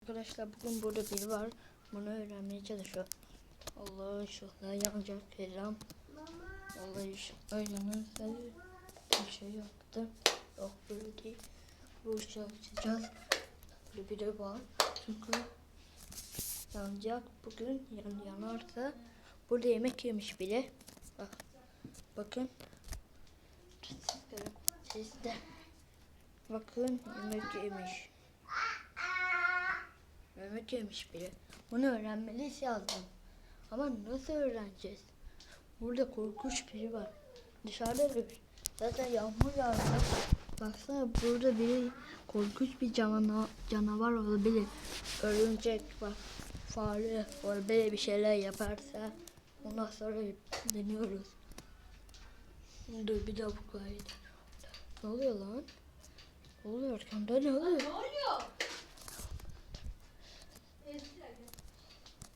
Arkadaşlar bugün burada biri var. Bunu öğrenmeye çalışıyor. Allah inşallah yanacak Kerem. Allah inşallah yanarsa bir şey yaptı. Yok böyle değil. Bu işi açacağız. Böyle biri var. Çünkü yanacak bugün. Yanarsa burada yemek yemiş bile. Bak. Bakın. Siz de. Bakın yemek yemiş. Yemek yemiş biri. Bunu öğrenmeliyiz yazdım. Ama nasıl öğreneceğiz? Burada korkunç biri var. Dışarıda zaten yağmur yağıyor. Baksana burada biri korkunç bir canavar olabilir. Örümcek var. Fare var. Böyle bir şeyler yaparsa ondan sonra deniyoruz. Dur bir daha bu kaydı. Ne oluyor lan? Ne oluyor arkamda ne oluyor? Ne oluyor?